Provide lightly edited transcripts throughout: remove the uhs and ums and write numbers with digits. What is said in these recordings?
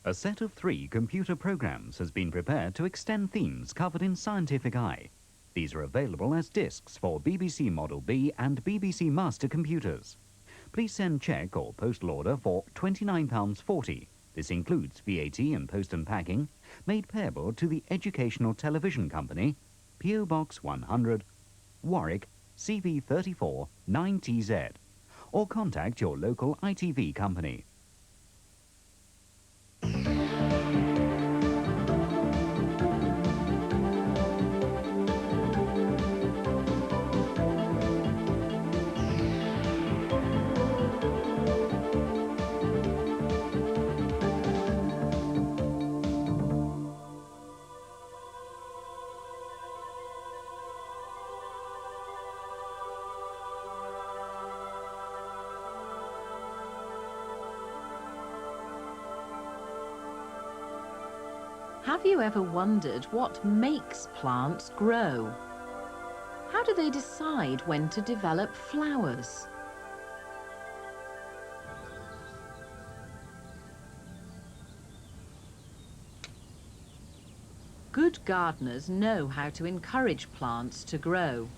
A set of 3 computer programs has been prepared to extend themes covered in Scientific Eye. These are available as discs for BBC Model B and BBC Master computers. Please send cheque or postal order for £29.40. This includes VAT and post and packing, made payable to the Educational Television Company, PO Box 100, Warwick, CV34 9TZ, or contact your local ITV company. Have you ever wondered what makes plants grow? How do they decide when to develop flowers? Good gardeners know how to encourage plants to grow.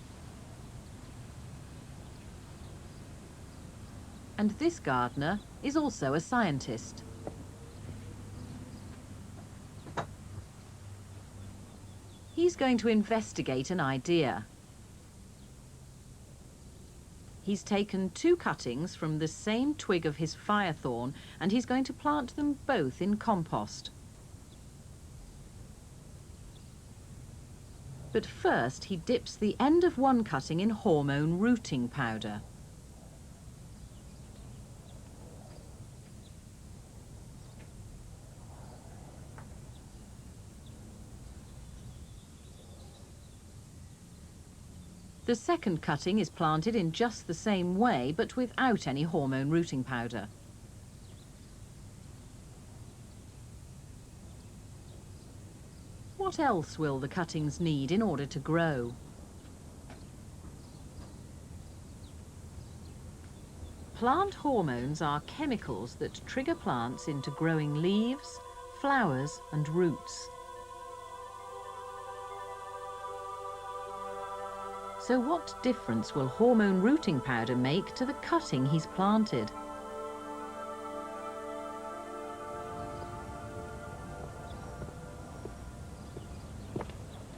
And this gardener is also a scientist. He's going to investigate an idea. He's taken 2 cuttings from the same twig of his firethorn and he's going to plant them both in compost. But first he dips the end of one cutting in hormone rooting powder. The second cutting is planted in just the same way, but without any hormone rooting powder. What else will the cuttings need in order to grow? Plant hormones are chemicals that trigger plants into growing leaves, flowers and roots. So what difference will hormone rooting powder make to the cutting he's planted?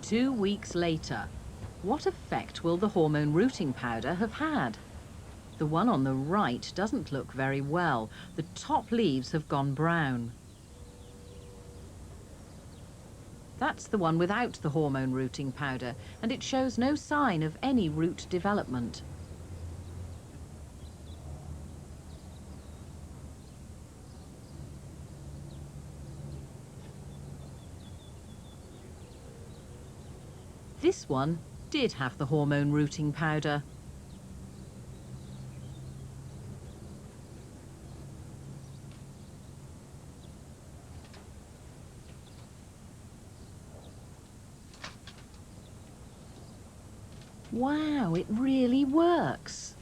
Two weeks later, what effect will the hormone rooting powder have had? The one on the right doesn't look very well. The top leaves have gone brown. That's the one without the hormone rooting powder, and it shows no sign of any root development. This one did have the hormone rooting powder. Wow, it really works.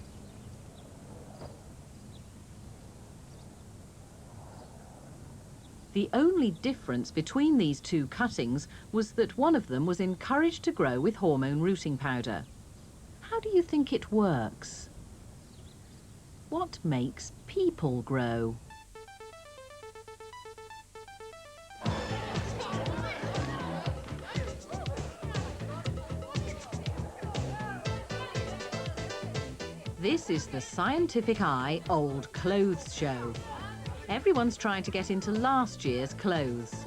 The only difference between these 2 cuttings was that one of them was encouraged to grow with hormone rooting powder. How do you think it works? What makes people grow? This is the Scientific Eye Old Clothes Show. Everyone's trying to get into last year's clothes.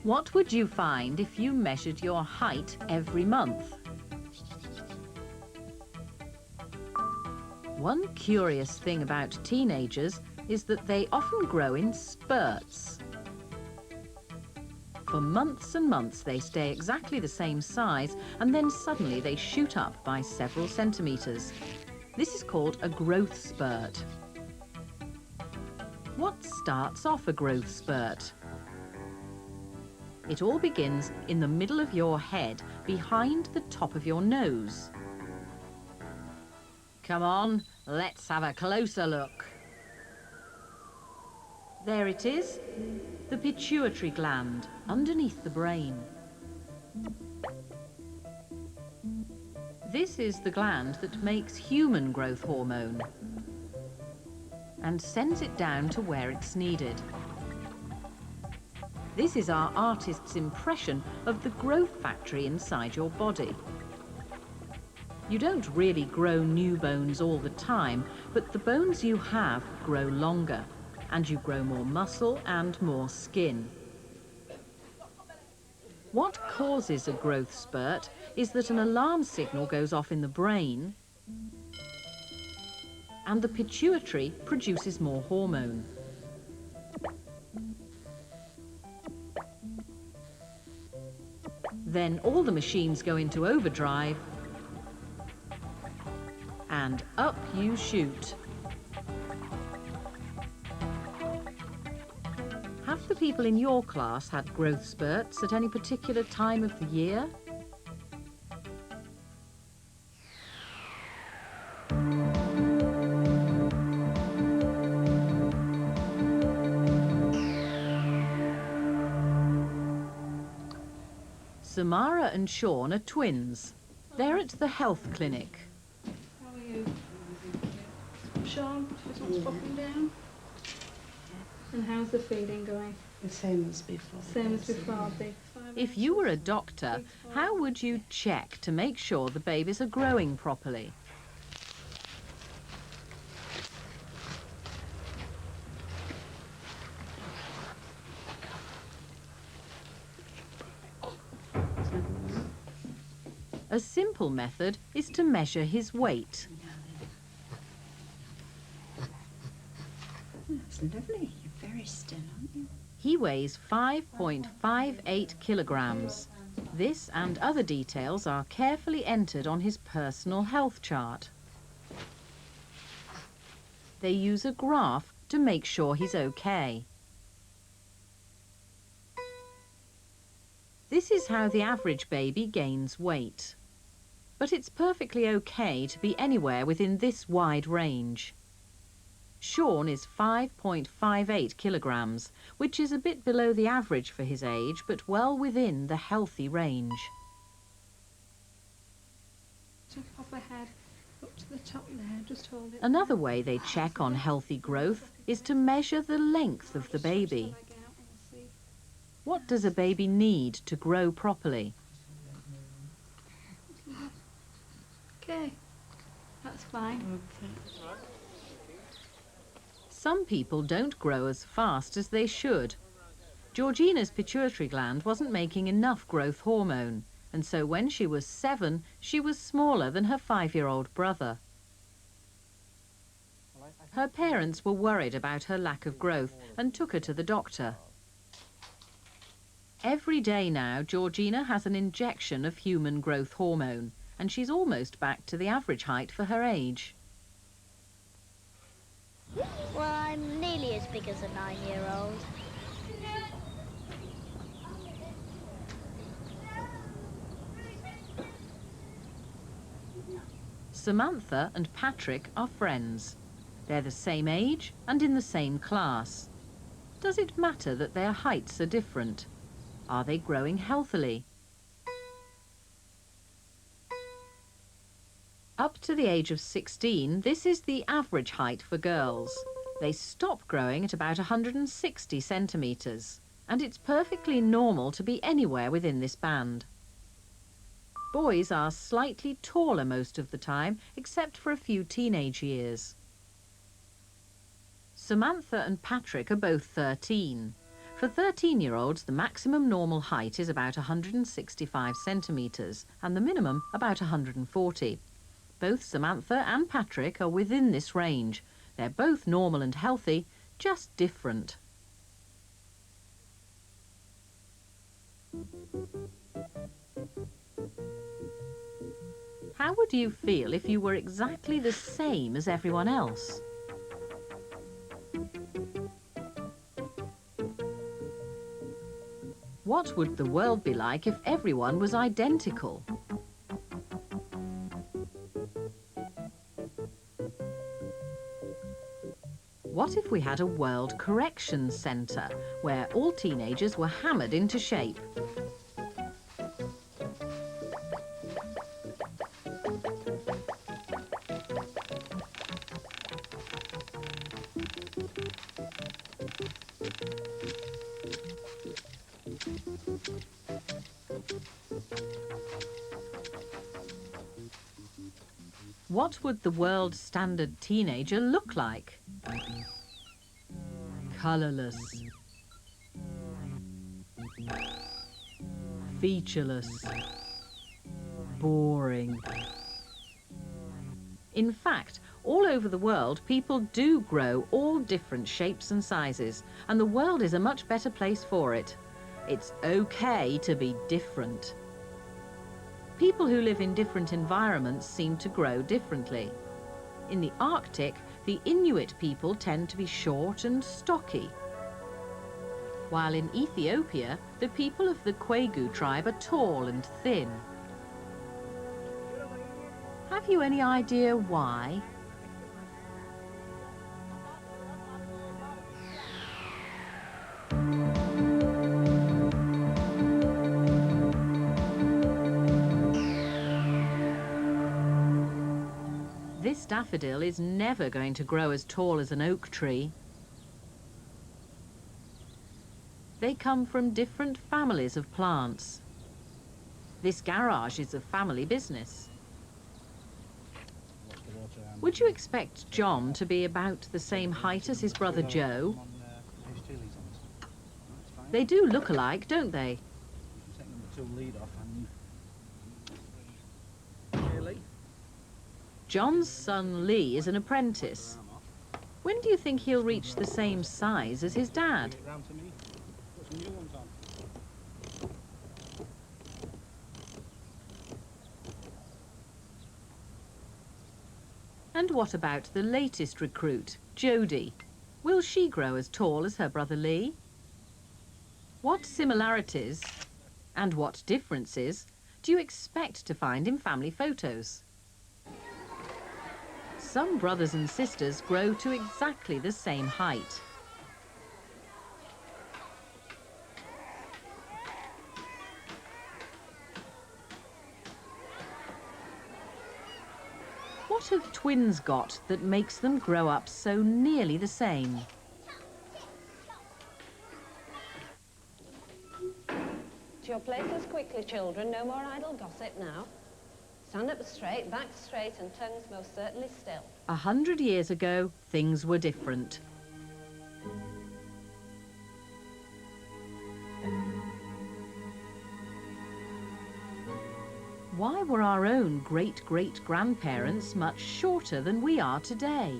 What would you find if you measured your height every month? One curious thing about teenagers is that they often grow in spurts. For months and months they stay exactly the same size, and then suddenly they shoot up by several centimetres. This is called a growth spurt. What starts off a growth spurt? It all begins in the middle of your head, behind the top of your nose. Come on, let's have a closer look. There it is, the pituitary gland underneath the brain. This is the gland that makes human growth hormone and sends it down to where it's needed. This is our artist's impression of the growth factory inside your body. You don't really grow new bones all the time, but the bones you have grow longer, and you grow more muscle and more skin. What causes a growth spurt is that an alarm signal goes off in the brain, and the pituitary produces more hormone. Then all the machines go into overdrive, and up you shoot. Have the people in your class had growth spurts at any particular time of the year? Samara and Sean are twins. They're at the health clinic. How are you? Sean, just what's popping down? And how's the feeding going? The same as before. Same as before, big. If you were a doctor, how would you check to make sure the babies are growing properly? A simple method is to measure his weight. That's lovely. You're very still, aren't you? He weighs 5.58 kilograms. This and other details are carefully entered on his personal health chart. They use a graph to make sure he's okay. This is how the average baby gains weight. But it's perfectly okay to be anywhere within this wide range. Sean is 5.58 kilograms, which is a bit below the average for his age, but well within the healthy range. Just pop ahead, up to the top there, just hold it. Another way they check on healthy growth is to measure the length of the baby. What does a baby need to grow properly? Okay, that's fine. Okay. Some people don't grow as fast as they should. Georgina's pituitary gland wasn't making enough growth hormone, and so when she was 7, she was smaller than her 5-year-old brother. Her parents were worried about her lack of growth and took her to the doctor. Every day now, Georgina has an injection of human growth hormone, and she's almost back to the average height for her age. Well, I'm nearly as big as a 9-year-old. Samantha and Patrick are friends. They're the same age and in the same class. Does it matter that their heights are different? Are they growing healthily? Up to the age of 16, this is the average height for girls. They stop growing at about 160 centimetres, and it's perfectly normal to be anywhere within this band. Boys are slightly taller most of the time, except for a few teenage years. Samantha and Patrick are both 13. For 13-year-olds, the maximum normal height is about 165 centimetres, and the minimum about 140. Both Samantha and Patrick are within this range. They're both normal and healthy, just different. How would you feel if you were exactly the same as everyone else? What would the world be like if everyone was identical? What if we had a World Correction Centre where all teenagers were hammered into shape? What would the world standard teenager look like? Colourless, featureless, boring. In fact, all over the world, people do grow all different shapes and sizes, and the world is a much better place for it. It's okay to be different. People who live in different environments seem to grow differently. In the Arctic, the Inuit people tend to be short and stocky, while in Ethiopia, the people of the Quegu tribe are tall and thin. Have you any idea why? This daffodil is never going to grow as tall as an oak tree. They come from different families of plants. This garage is a family business. Would you expect John to be about the same height as his brother Joe? They do look alike, don't they? John's son Lee is an apprentice. When do you think he'll reach the same size as his dad? And what about the latest recruit, Jodie? Will she grow as tall as her brother Lee? What similarities and what differences do you expect to find in family photos? Some brothers and sisters grow to exactly the same height. What have twins got that makes them grow up so nearly the same? To your places quickly, children. No more idle gossip now. Stand up straight, back straight, and tongues most certainly still. 100 years ago, things were different. Why were our own great-great-grandparents much shorter than we are today?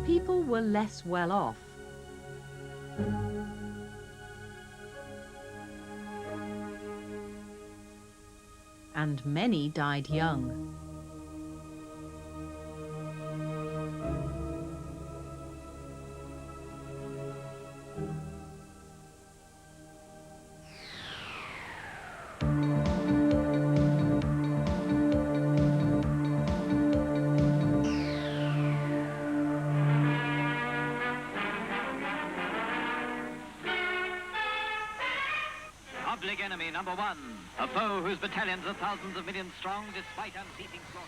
People were less well off. And many died young. Public enemy number one, a foe whose battalions are thousands of millions strong despite unceasing slaughter.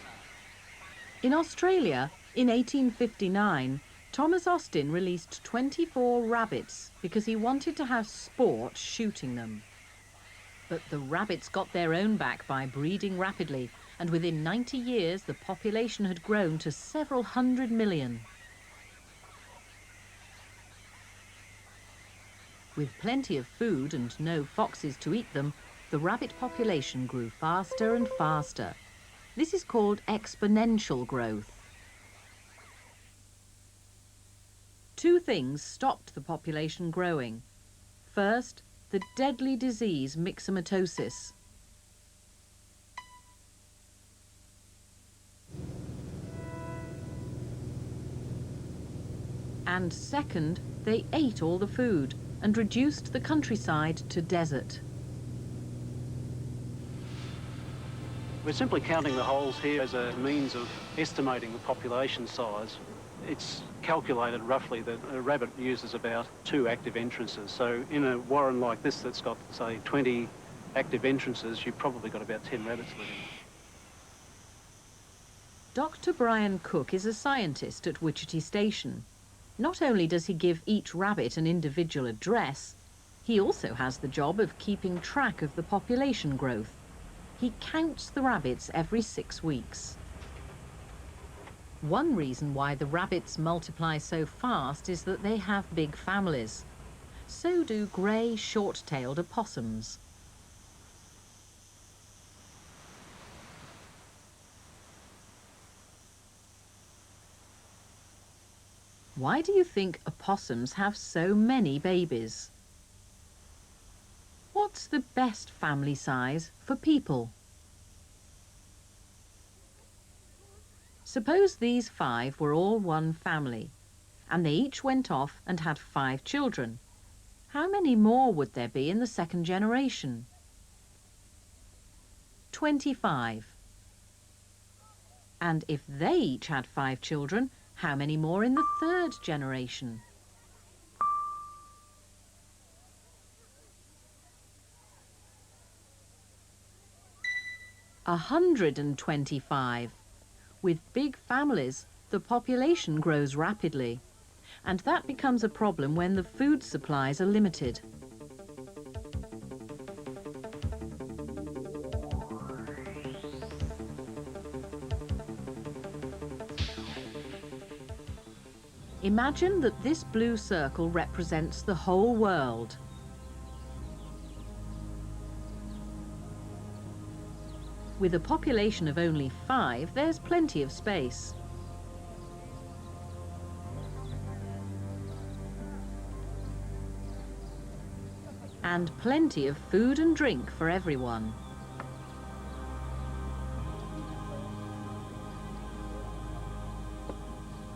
In Australia, in 1859, Thomas Austin released 24 rabbits because he wanted to have sport shooting them. But the rabbits got their own back by breeding rapidly, and within 90 years the population had grown to several hundred million. With plenty of food and no foxes to eat them, the rabbit population grew faster and faster. This is called exponential growth. Two things stopped the population growing. First, the deadly disease myxomatosis. And second, they ate all the food and reduced the countryside to desert. We're simply counting the holes here as a means of estimating the population size. It's calculated roughly that a rabbit uses about 2 active entrances. So in a warren like this that's got, say, 20 active entrances, you've probably got about 10 rabbits living. Dr. Brian Cook is a scientist at Wichita Station. Not only does he give each rabbit an individual address, he also has the job of keeping track of the population growth. He counts the rabbits every 6 weeks. One reason why the rabbits multiply so fast is that they have big families. So do grey, short-tailed opossums. Why do you think opossums have so many babies? What's the best family size for people? Suppose these 5 were all one family, and they each went off and had 5 children. How many more would there be in the second generation? 25. And if they each had 5 children, how many more in the third generation? 125. With big families, the population grows rapidly, and that becomes a problem when the food supplies are limited. Imagine that this blue circle represents the whole world. With a population of only 5, there's plenty of space. And plenty of food and drink for everyone.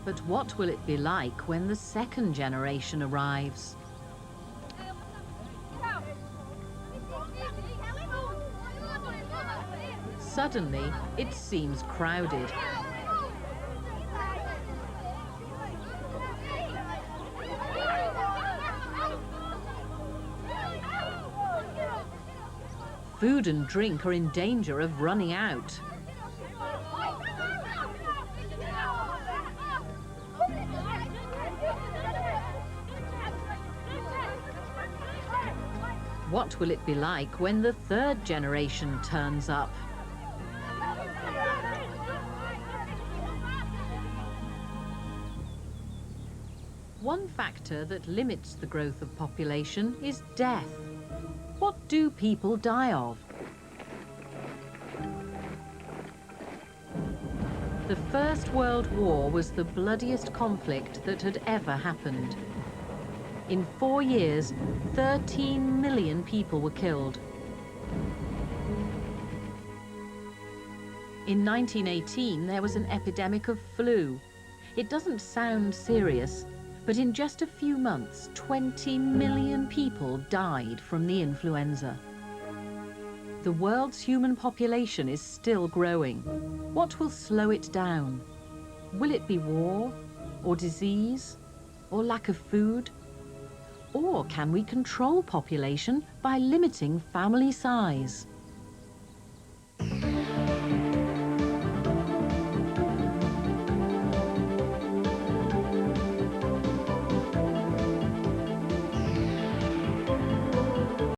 But what will it be like when the second generation arrives? Suddenly, it seems crowded. Food and drink are in danger of running out. What will it be like when the third generation turns up? One factor that limits the growth of population is death. What do people die of? The First World War was the bloodiest conflict that had ever happened. In 4 years, 13 million people were killed. In 1918, there was an epidemic of flu. It doesn't sound serious, but in just a few months, 20 million people died from the influenza. The world's human population is still growing. What will slow it down? Will it be war, or disease, or lack of food? Or can we control population by limiting family size?